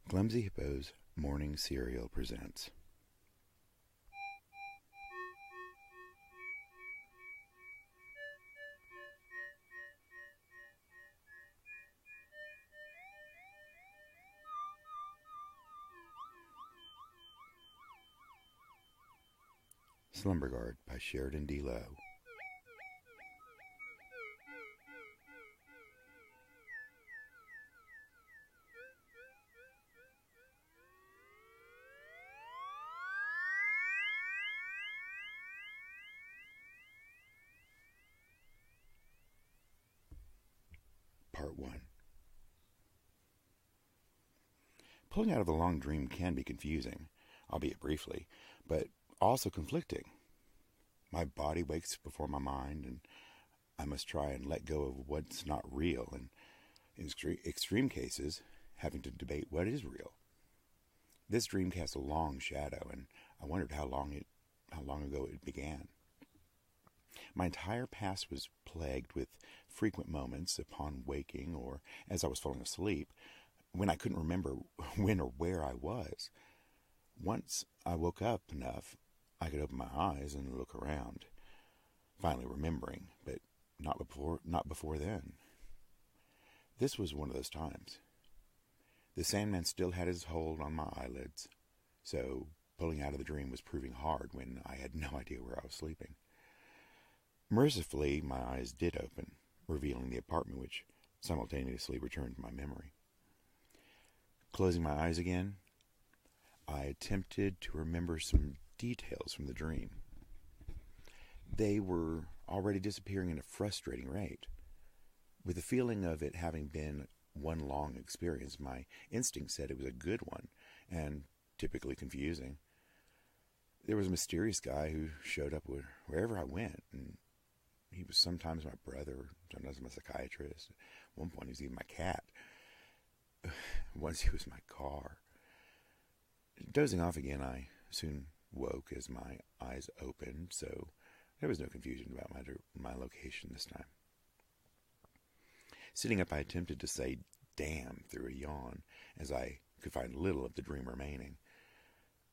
Clumsy Hippo's Morning Cereal presents. Slumberguard by Sheridan D. Lowe. Part 1. Pulling out of a long dream can be confusing, albeit briefly, but also conflicting. My body wakes before my mind, and I must try and let go of what's not real, and in extreme cases, having to debate what is real. This dream casts a long shadow, and I wondered how long ago it began. My entire past was plagued with frequent moments upon waking or as I was falling asleep when I couldn't remember when or where I was. Once I woke up enough, I could open my eyes and look around, finally remembering, but not before then. This was one of those times. The Sandman still had his hold on my eyelids, so pulling out of the dream was proving hard when I had no idea where I was sleeping. Mercifully, my eyes did open, revealing the apartment, which simultaneously returned to my memory. Closing my eyes again, I attempted to remember some details from the dream. They were already disappearing at a frustrating rate. With the feeling of it having been one long experience, my instinct said it was a good one, and typically confusing. There was a mysterious guy who showed up wherever I went, and he was sometimes my brother, sometimes my psychiatrist. At one point, he was even my cat. Once he was my car. Dozing off again, I soon woke as my eyes opened, so there was no confusion about my location this time. Sitting up, I attempted to say damn through a yawn, as I could find little of the dream remaining.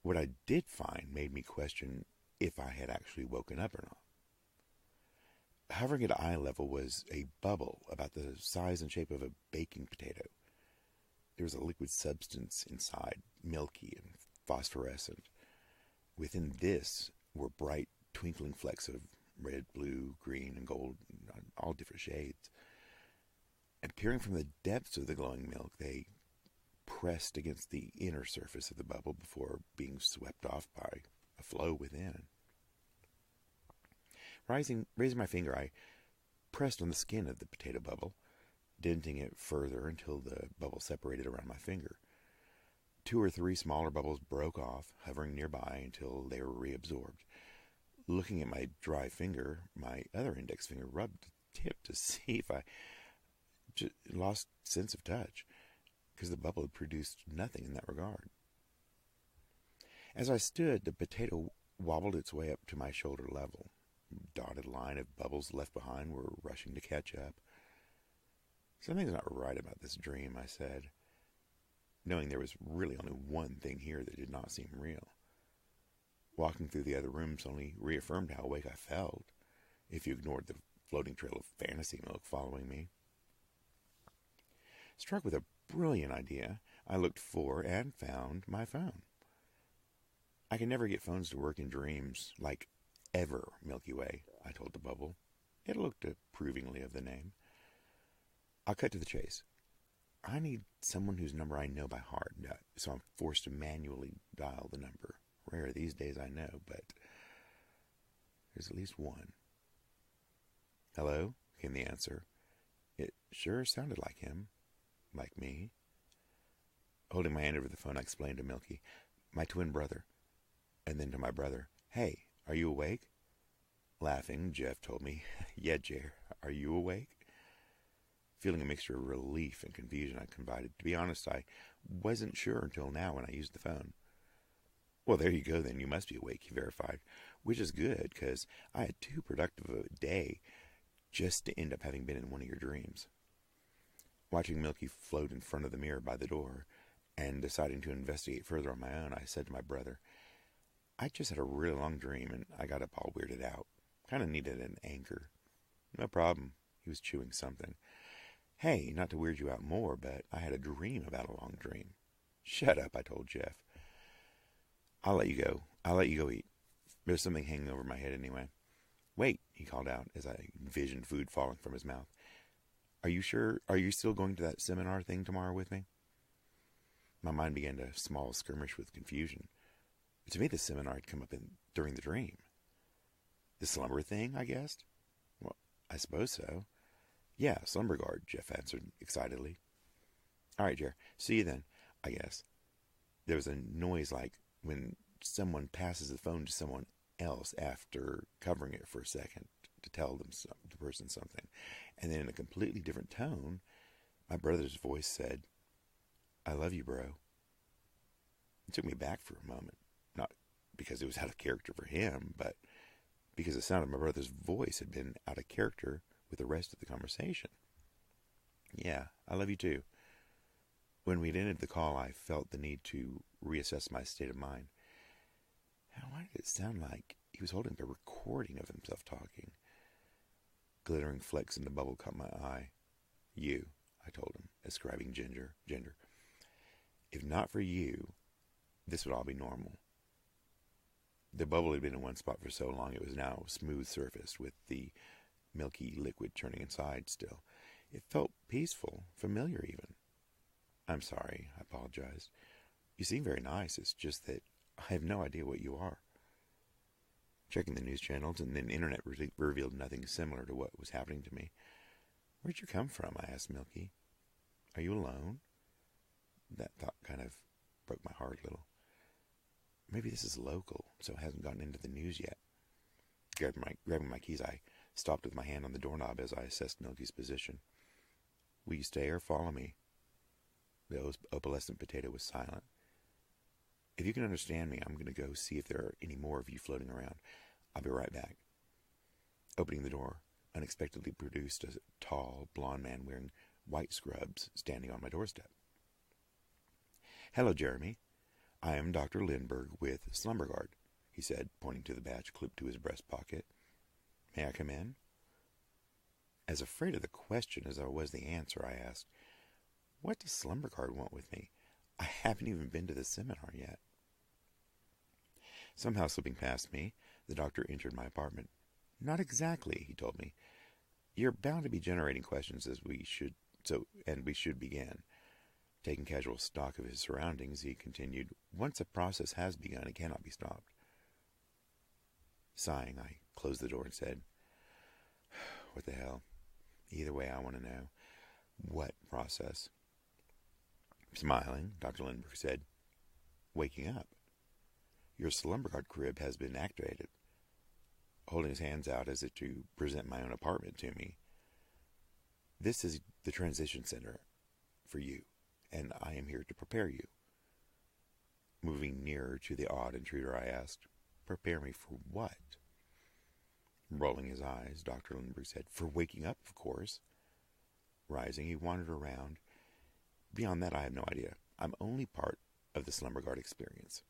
What I did find made me question if I had actually woken up or not. Hovering at eye level was a bubble about the size and shape of a baking potato. There was a liquid substance inside, milky and phosphorescent. Within this were bright, twinkling flecks of red, blue, green, and gold, all different shades. Appearing from the depths of the glowing milk, they pressed against the inner surface of the bubble before being swept off by a flow within. Raising my finger, I pressed on the skin of the potato bubble, denting it further until the bubble separated around my finger. 2 or 3 smaller bubbles broke off, hovering nearby until they were reabsorbed. Looking at my dry finger, my other index finger rubbed the tip to see if I lost sense of touch, because the bubble had produced nothing in that regard. As I stood, the potato wobbled its way up to my shoulder level. Dotted line of bubbles left behind were rushing to catch up. Something's not right about this dream, I said, knowing there was really only one thing here that did not seem real. Walking through the other rooms only reaffirmed how awake I felt, if you ignored the floating trail of fantasy milk following me. Struck with a brilliant idea, I looked for and found my phone. I can never get phones to work in dreams, like ever, Milky Way, I told the bubble. It looked approvingly of the name. I'll cut to the chase. I need someone whose number I know by heart, so I'm forced to manually dial the number. Rare these days, I know, but there's at least one. Hello, came the answer. It sure sounded like him. Like me. Holding my hand over the phone, I explained to Milky, my twin brother. And then to my brother, hey, are you awake? Laughing, Jeff told me, yeah, Jer, are you awake? Feeling a mixture of relief and confusion, I confided, to be honest, I wasn't sure until now when I used the phone. Well, there you go then, you must be awake, he verified, which is good, because I had too productive a day just to end up having been in one of your dreams. Watching Milky float in front of the mirror by the door, And deciding to investigate further on my own, I said to my brother, I just had a really long dream and I got up all weirded out. Kind of needed an anchor. No problem. He was chewing something. Hey, not to weird you out more, but I had a dream about a long dream. Shut up, I told Jeff. I'll let you go. I'll let you go eat. There's something hanging over my head anyway. Wait, he called out as I envisioned food falling from his mouth. Are you sure? Are you still going to that seminar thing tomorrow with me? My mind began to small skirmish with confusion. To me, the seminar had come up during the dream. The slumber thing, I guessed? Well, I suppose so. Yeah, Slumberguard, Jeff answered excitedly. All right, Jer. See you then, I guess. There was a noise like when someone passes the phone to someone else after covering it for a second to tell the person something. And then in a completely different tone, my brother's voice said, I love you, bro. It took me back for a moment. Not because it was out of character for him, but because the sound of my brother's voice had been out of character with the rest of the conversation. Yeah, I love you too. When we'd ended the call, I felt the need to reassess my state of mind. Why did it sound like he was holding a recording of himself talking? Glittering flecks in the bubble caught my eye. You, I told him, ascribing gender. If not for you, this would all be normal. The bubble had been in one spot for so long it was now smooth surfaced with the milky liquid churning inside still. It felt peaceful, familiar even. I'm sorry, I apologized. You seem very nice, it's just that I have no idea what you are. Checking the news channels and then internet revealed nothing similar to what was happening to me. Where'd you come from? I asked Milky. Are you alone? That thought kind of broke my heart a little. Maybe this is local, so it hasn't gotten into the news yet. Grabbing my keys, I stopped with my hand on the doorknob as I assessed Milky's position. Will you stay or follow me? The opalescent potato was silent. If you can understand me, I'm going to go see if there are any more of you floating around. I'll be right back. Opening the door, unexpectedly produced a tall, blond man wearing white scrubs standing on my doorstep. Hello, Jeremy. I am Dr. Lindbergh with Slumberguard, he said, pointing to the badge clipped to his breast pocket. May I come in? As afraid of the question as I was the answer, I asked, what does Slumberguard want with me? I haven't even been to the seminar yet. Somehow slipping past me, the doctor entered my apartment. Not exactly, he told me. You're bound to be generating questions we should begin. Taking casual stock of his surroundings, he continued, once a process has begun, it cannot be stopped. Sighing, I closed the door and said, what the hell? Either way, I want to know. What process? Smiling, Dr. Lindbergh said, waking up. Your Slumberguard crib has been activated. Holding his hands out as if to present my own apartment to me. This is the transition center for you, and I am here to prepare you. Moving nearer to the odd intruder, I asked, prepare me for what? Rolling his eyes, Dr. Lindbergh said, for waking up, of course. Rising, he wandered around. Beyond that, I have no idea. I'm only part of the Slumberguard experience.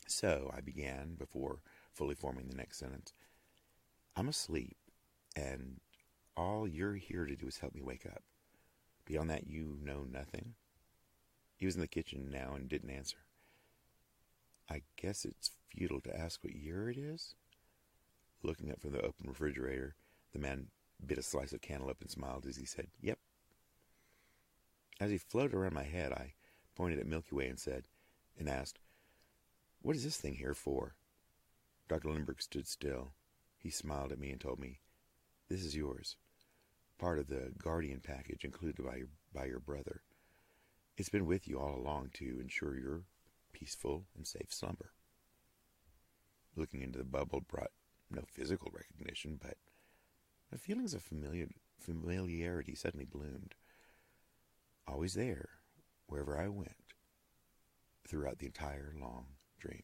So, I began, before fully forming the next sentence. I'm asleep, and all you're here to do is help me wake up. Beyond that, you know nothing? He was in the kitchen now and didn't answer. I guess it's futile to ask what year it is? Looking up from the open refrigerator, the man bit a slice of cantaloupe and smiled as he said, yep. As he floated around my head, I pointed at Milky Way and asked, what is this thing here for? Dr. Lindbergh stood still. He smiled at me and told me, this is yours. Part of the Guardian package included by your brother. It's been with you all along to ensure your peaceful and safe slumber. Looking into the bubble brought no physical recognition, but the feelings of familiarity suddenly bloomed. Always there, wherever I went, throughout the entire long dream.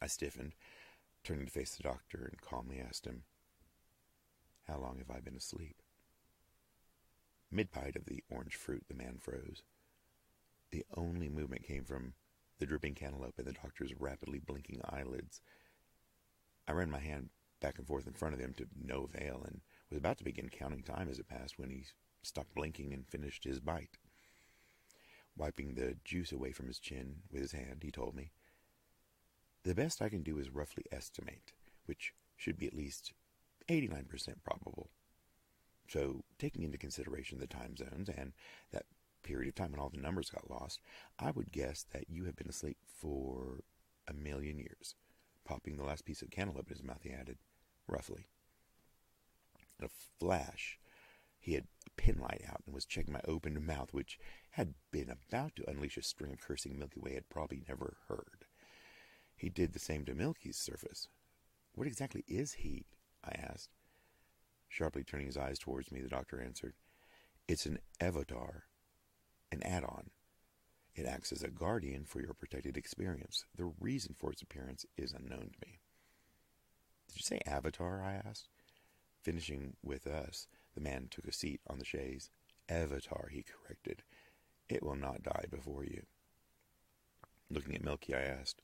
I stiffened, turning to face the doctor, and calmly asked him, how long have I been asleep? Mid-bite of the orange fruit, the man froze. The only movement came from the dripping cantaloupe and the doctor's rapidly blinking eyelids. I ran my hand back and forth in front of him to no avail, and was about to begin counting time as it passed when he stopped blinking and finished his bite. Wiping the juice away from his chin with his hand, he told me, "The best I can do is roughly estimate, which should be at least 89% probable. So, taking into consideration the time zones and that period of time when all the numbers got lost, I would guess that you have been asleep for 1,000,000 years." Popping the last piece of cantaloupe in his mouth, he added, "Roughly." In a flash, he had a penlight out and was checking my opened mouth, which had been about to unleash a string of cursing Milky Way had probably never heard. He did the same to Milky's surface. "What exactly is he?" I asked. Sharply turning his eyes towards me, the doctor answered, "It's an avatar, an add-on. It acts as a guardian for your protected experience. The reason for its appearance is unknown to me." "Did you say avatar?" I asked. Finishing with us, the man took a seat on the chaise. "Avatar," he corrected. "It will not die before you." Looking at Milky, I asked,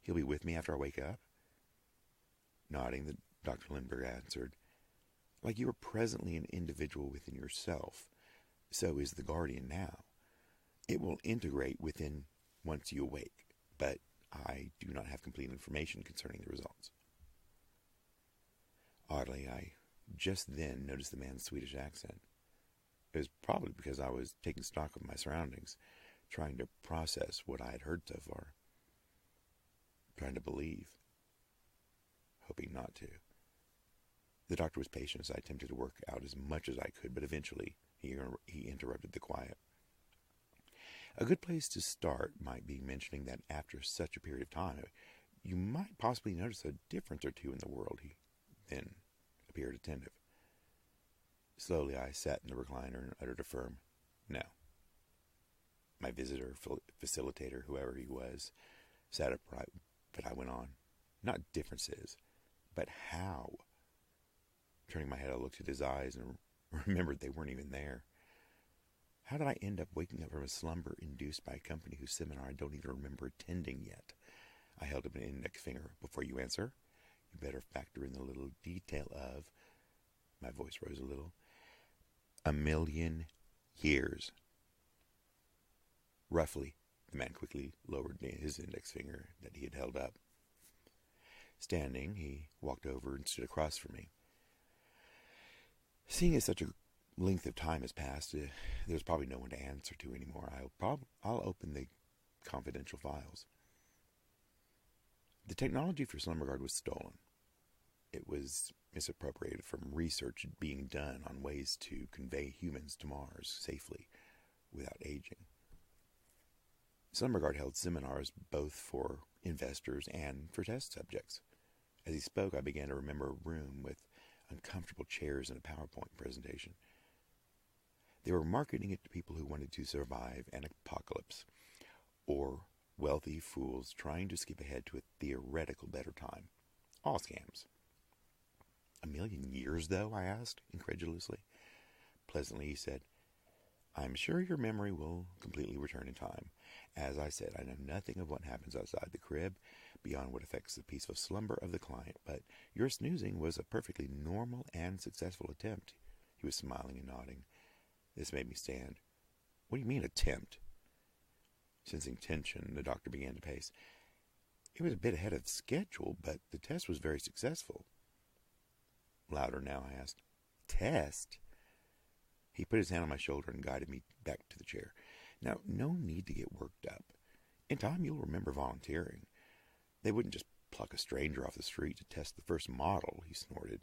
"He'll be with me after I wake up?" Nodding, the Dr. Lindbergh answered, "Like you are presently an individual within yourself, so is the guardian now. It will integrate within once you awake, but I do not have complete information concerning the results." Oddly, I just then noticed the man's Swedish accent. It was probably because I was taking stock of my surroundings, trying to process what I had heard so far. Trying to believe. Hoping not to. The doctor was patient as I attempted to work out as much as I could, but eventually he interrupted the quiet. "A good place to start might be mentioning that after such a period of time, you might possibly notice a difference or two in the world." He then appeared attentive. Slowly I sat in the recliner and uttered a firm "no." My visitor, facilitator, whoever he was, sat upright, but I went on. "Not differences, but how?" Turning my head, I looked at his eyes and remembered they weren't even there. How did I end up waking up from a slumber induced by a company whose seminar I don't even remember attending yet? I held up an index finger. "Before you answer, you better factor in the little detail of," my voice rose a little, "1,000,000 years. Roughly." The man quickly lowered his index finger that he had held up. Standing, he walked over and stood across from me. Seeing as such a length of time has passed, there's probably no one to answer to anymore. I'll open the confidential files. The technology for Slumberguard was stolen. It was misappropriated from research being done on ways to convey humans to Mars safely without aging. Slumberguard held seminars both for investors and for test subjects. As he spoke, I began to remember a room with uncomfortable chairs and a PowerPoint presentation. They were marketing it to people who wanted to survive an apocalypse, or wealthy fools trying to skip ahead to a theoretical better time. All scams. 1,000,000 years, though? I asked, incredulously. Pleasantly, he said, "I'm sure your memory will completely return in time. As I said, I know nothing of what happens outside the crib, beyond what affects the peaceful slumber of the client, but your snoozing was a perfectly normal and successful attempt." He was smiling and nodding. This made me stand. "What do you mean, attempt?" Sensing tension, the doctor began to pace. "It was a bit ahead of schedule, but the test was very successful." Louder now, I asked, "Test?" He put his hand on my shoulder and guided me back to the chair. "Now, no need to get worked up. In time, you'll remember volunteering. They wouldn't just pluck a stranger off the street to test the first model," he snorted.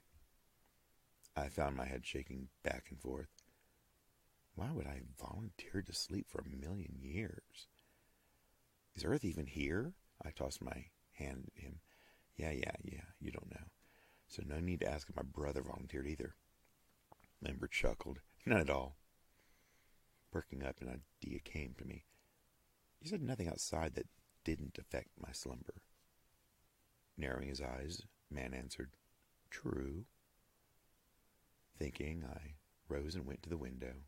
I found my head shaking back and forth. Why would I volunteer to sleep for 1,000,000 years? "Is Earth even here?" I tossed my hand at him. Yeah, you don't know. So no need to ask if my brother volunteered either." Lambert chuckled. "None at all." Perking up, an idea came to me. "You said nothing outside that didn't affect my slumber." Narrowing his eyes, the man answered, "True." Thinking, I rose and went to the window.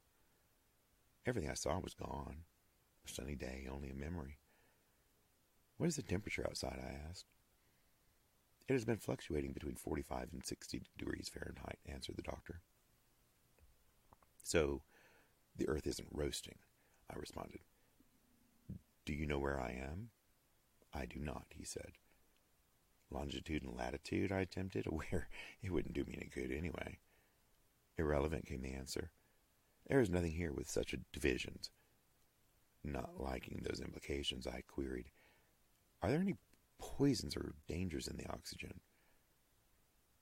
Everything I saw was gone. A sunny day, only a memory. "What is the temperature outside?" I asked. "It has been fluctuating between 45 and 60 degrees Fahrenheit," answered the doctor. "So, the earth isn't roasting," I responded. "Do you know where I am?" "I do not," he said. "Longitude and latitude?" I attempted, aware it wouldn't do me any good anyway. "Irrelevant," came the answer. "There is nothing here with such divisions." Not liking those implications, I queried, "Are there any poisons or dangers in the oxygen?"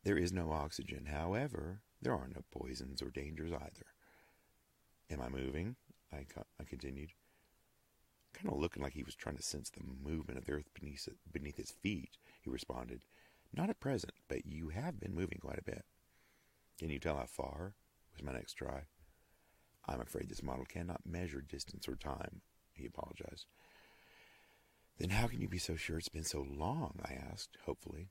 "There is no oxygen. However, there are no poisons or dangers either." "Am I moving?" I continued. "Kind of looking like he was trying to sense the movement of the earth beneath his feet," he responded. "Not at present, but you have been moving quite a bit." "Can you tell how far?" was my next try. "I'm afraid this model cannot measure distance or time," he apologized. "Then how can you be so sure it's been so long?" I asked, hopefully.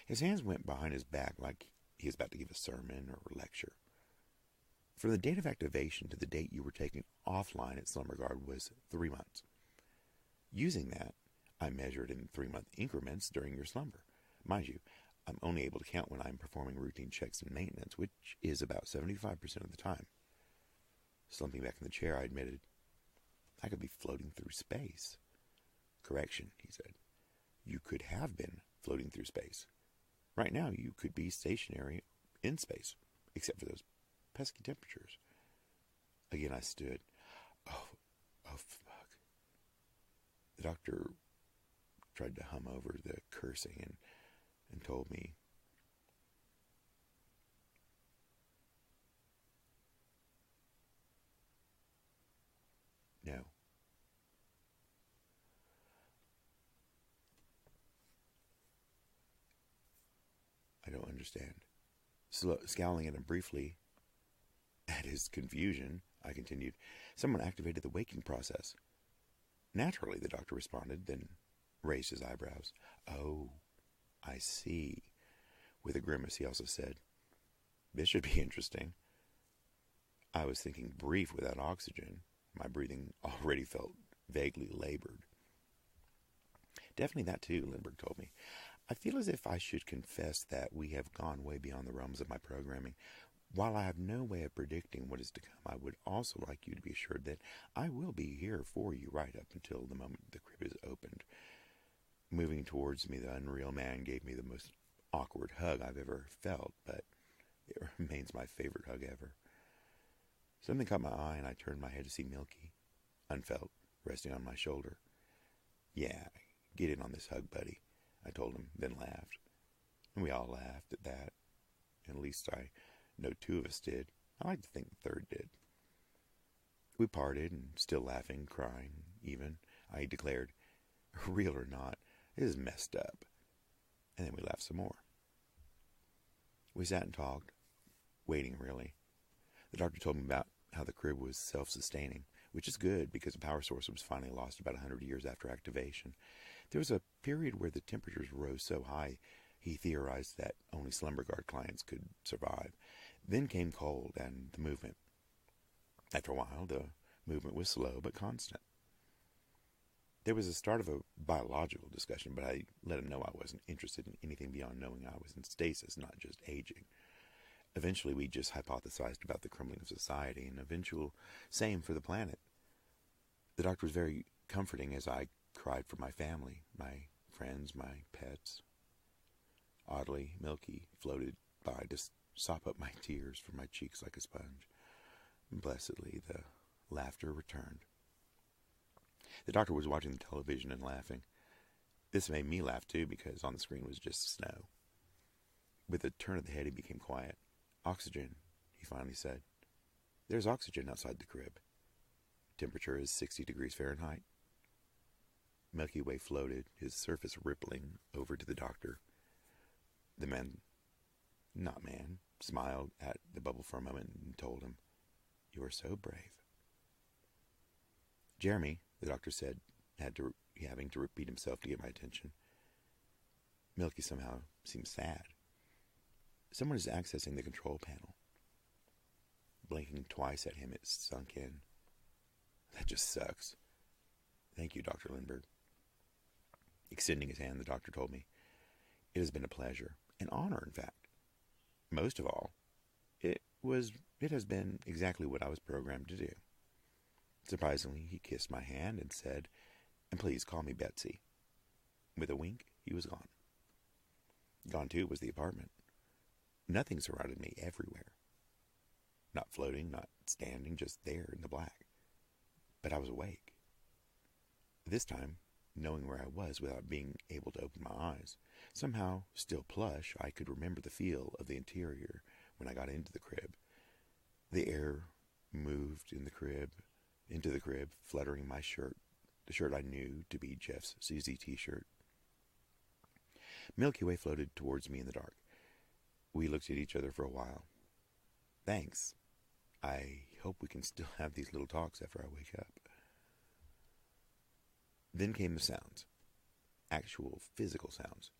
His hands went behind his back like he was about to give a sermon or a lecture. "From the date of activation to the date you were taken offline at Slumberguard was 3 months. Using that, I measured in 3-month increments during your slumber. Mind you, I'm only able to count when I'm performing routine checks and maintenance, which is about 75% of the time." Slumping back in the chair, I admitted, "I could be floating through space." "Correction," he said. "You could have been floating through space. Right now, you could be stationary in space, except for those pesky temperatures." Again, I stood. Oh, fuck. The doctor tried to hum over the cursing and told me, "No." "I don't understand." Scowling at him briefly at his confusion, I continued, "Someone activated the waking process." "Naturally," the doctor responded, then raised his eyebrows. "Oh, I see." With a grimace, he also said, "This should be interesting." I was thinking brief without oxygen. My breathing already felt vaguely labored. "Definitely that too," Lindbergh told me. "I feel as if I should confess that we have gone way beyond the realms of my programming. While I have no way of predicting what is to come, I would also like you to be assured that I will be here for you right up until the moment the crib is opened." Moving towards me, the unreal man gave me the most awkward hug I've ever felt, but it remains my favorite hug ever. Something caught my eye, and I turned my head to see Milky, unfelt, resting on my shoulder. "Yeah, get in on this hug, buddy," I told him, then laughed. And we all laughed at that. At least I know 2 of us did. I like to think the 3rd did. We parted, and still laughing, crying, even, I declared, "Real or not, this is messed up." And then we laughed some more. We sat and talked, waiting really. The doctor told me about how the crib was self-sustaining, which is good because the power source was finally lost about 100 years after activation. There was a period where the temperatures rose so high, he theorized that only Slumberguard clients could survive. Then came cold and the movement. After a while, the movement was slow but constant. There was a start of a biological discussion, but I let him know I wasn't interested in anything beyond knowing I was in stasis, not just aging. Eventually, we just hypothesized about the crumbling of society, and eventual same for the planet. The doctor was very comforting as I cried for my family, my friends, my pets. Oddly, Milky floated by to sop up my tears from my cheeks like a sponge. Blessedly, the laughter returned. The doctor was watching the television and laughing. This made me laugh too, because on the screen was just snow. With a turn of the head, he became quiet. "Oxygen," he finally said. "There's oxygen outside the crib. Temperature is 60 degrees Fahrenheit." Milky Way floated, his surface rippling, over to the doctor. The man, smiled at the bubble for a moment and told him, "You are so brave." "Jeremy," the doctor said, having to repeat himself to get my attention. Milky somehow seemed sad. "Someone is accessing the control panel." Blinking twice at him, it sunk in. That just sucks. Thank you, Dr. Lindbergh. Extending his hand, the doctor told me, it has been a pleasure, an honor, in fact. Most of all, it has been exactly what I was programmed to do. Surprisingly, he kissed my hand and said, and please call me Betsy. With a wink, he was gone. Gone, too, was the apartment. Nothing surrounded me everywhere. Not floating, not standing, just there in the black. But I was awake. This time, knowing where I was without being able to open my eyes. Somehow, still plush, I could remember the feel of the interior when I got into the crib. The air moved into the crib, fluttering my shirt, the shirt I knew to be Jeff's CZ t-shirt. Milky Way floated towards me in the dark. We looked at each other for a while. Thanks. I hope we can still have these little talks after I wake up. Then came the sounds. Actual physical sounds.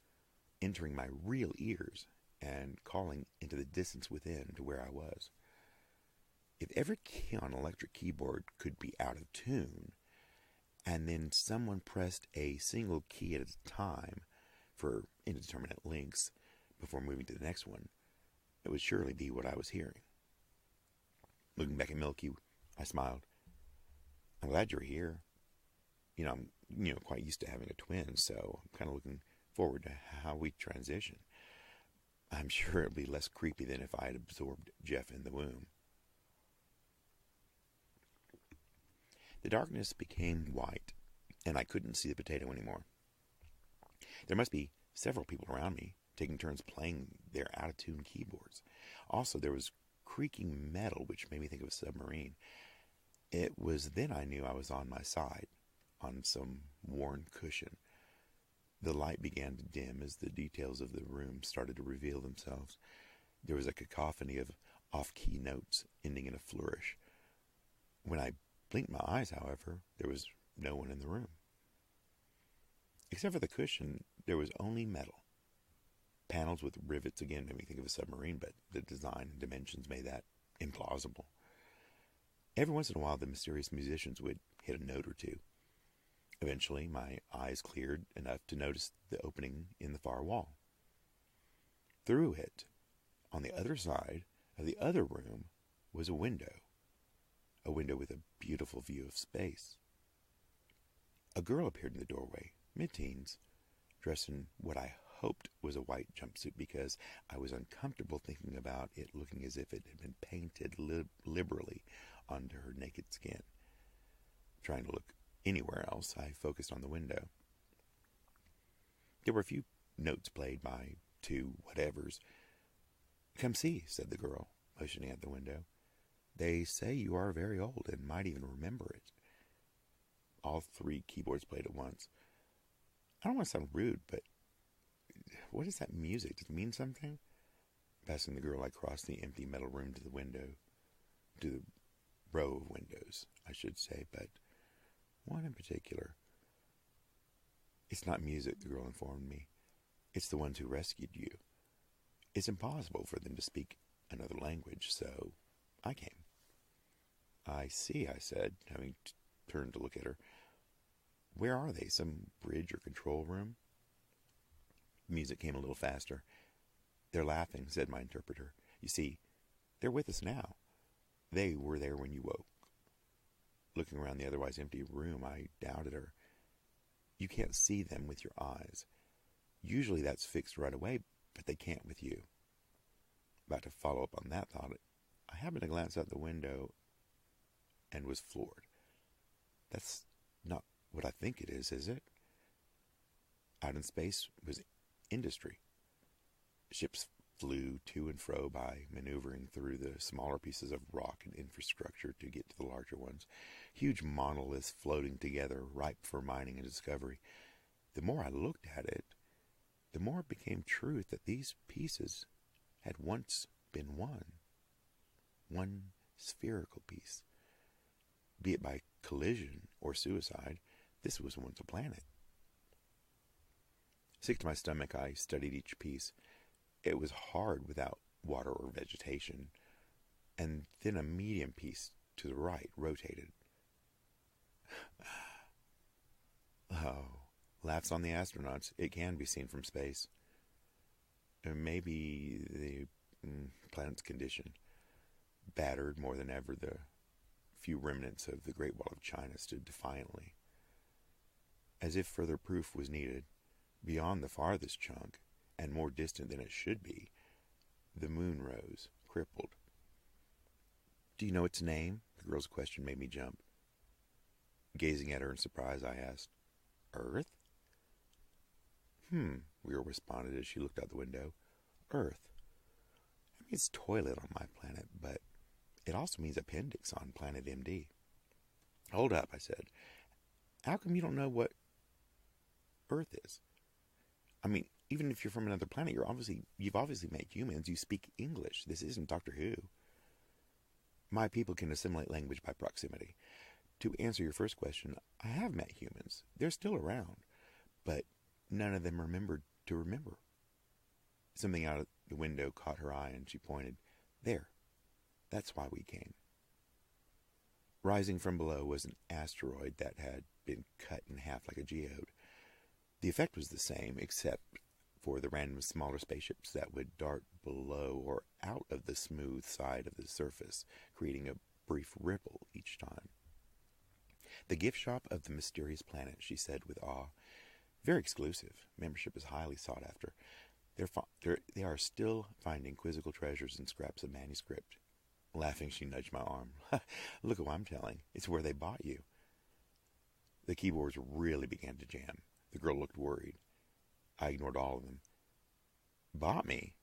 Entering my real ears and calling into the distance within to where I was. If every key on an electric keyboard could be out of tune, and then someone pressed a single key at a time for indeterminate lengths before moving to the next one, it would surely be what I was hearing. Looking back at Milky, I smiled. I'm glad you're here. I'm quite used to having a twin, so I'm kind of looking forward to how we transition. I'm sure it'll be less creepy than if I had absorbed Jeff in the womb. The darkness became white, and I couldn't see the potato anymore. There must be several people around me, taking turns playing their out-of-tune keyboards. Also, there was creaking metal, which made me think of a submarine. It was then I knew I was on my side, on some worn cushion. The light began to dim as the details of the room started to reveal themselves. There was a cacophony of off-key notes ending in a flourish. When I blinked my eyes, however, there was no one in the room. Except for the cushion, there was only metal. Panels with rivets again made me think of a submarine, but the design and dimensions made that implausible. Every once in a while, the mysterious musicians would hit a note or two. Eventually, my eyes cleared enough to notice the opening in the far wall. Through it, on the other side of the other room, was a window with a beautiful view of space. A girl appeared in the doorway, mid-teens, dressed in what I hoped was a white jumpsuit because I was uncomfortable thinking about it looking as if it had been painted liberally onto her naked skin. Trying to look anywhere else, I focused on the window. There were a few notes played by two whatevers. "Come see," said the girl, motioning at the window. "They say you are very old and might even remember it." All three keyboards played at once. I don't want to sound rude, but what is that music? Does it mean something? Passing the girl, I crossed the empty metal room to the window. To the row of windows, I should say, but one in particular. "It's not music," the girl informed me. "It's the ones who rescued you. It's impossible for them to speak another language, so I came." "I see," I said, having turned to look at her. "Where are they? Some bridge or control room?" Music came a little faster. "They're laughing," said my interpreter. "You see, they're with us now. They were there when you woke." Looking around the otherwise empty room, I doubted her. "You can't see them with your eyes. Usually that's fixed right away, but they can't with you." About to follow up on that thought, I happened to glance out the window and was floored. That's not what I think it is it? Out in space was industry. Ships flew to and fro by maneuvering through the smaller pieces of rock and infrastructure to get to the larger ones. Huge monoliths floating together, ripe for mining and discovery. The more I looked at it, the more it became truth that these pieces had once been one spherical piece. Be it by collision or suicide, this was once a planet. Sick to my stomach, I studied each piece. It was hard without water or vegetation. and then a medium piece to the right rotated. Oh, laughs on the astronauts. It can be seen from space. Maybe the planet's condition. Battered more than ever, the few remnants of the Great Wall of China stood defiantly. As if further proof was needed, beyond the farthest chunk, and more distant than it should be, the moon rose, crippled. "Do you know its name?" The girl's question made me jump. Gazing at her in surprise, I asked, "Earth?" Weir responded as she looked out the window. "Earth. It means toilet on my planet, but it also means appendix on planet MD." "Hold up," I said. "How come you don't know what Earth is? I mean, even if you're from another planet, you've obviously met humans. You speak English. This isn't Doctor Who." "My people can assimilate language by proximity. To answer your first question, I have met humans. They're still around, but none of them remembered to remember." Something out of the window caught her eye, and she pointed. "There. That's why we came." Rising from below was an asteroid that had been cut in half like a geode. The effect was the same, except for the random smaller spaceships that would dart below or out of the smooth side of the surface, creating a brief ripple each time. "The gift shop of the mysterious planet," she said with awe. "Very exclusive. Membership is highly sought after. They are still finding quizzical treasures and scraps of manuscript." Laughing, she nudged my arm. "Look who I'm telling. It's where they bought you." The keyboards really began to jam. The girl looked worried. I ignored all of them. "Bought me?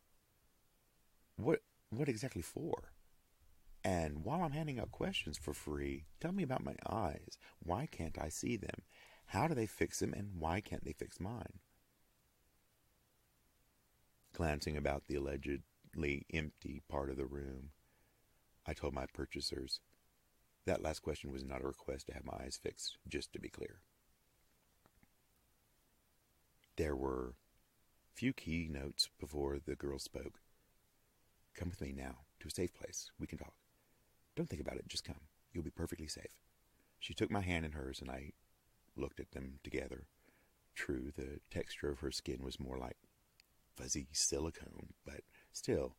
What exactly for? And while I'm handing out questions for free, tell me about my eyes. Why can't I see them? How do they fix them, and why can't they fix mine?" Glancing about the allegedly empty part of the room, I told my purchasers that last question was not a request to have my eyes fixed, just to be clear. There were few keynotes before the girl spoke. "Come with me now, to a safe place. We can talk. Don't think about it, just come. You'll be perfectly safe." She took my hand in hers, and I looked at them together. True, the texture of her skin was more like fuzzy silicone, but still,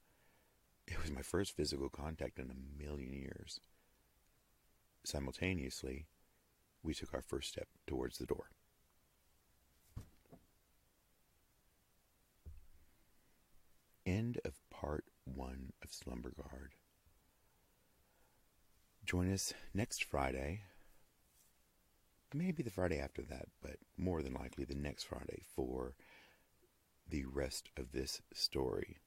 it was my first physical contact in a million years. Simultaneously, we took our first step towards the door. End of part 1 of Slumberguard. Join us next Friday, maybe the Friday after that, but more than likely the next Friday, for the rest of this story.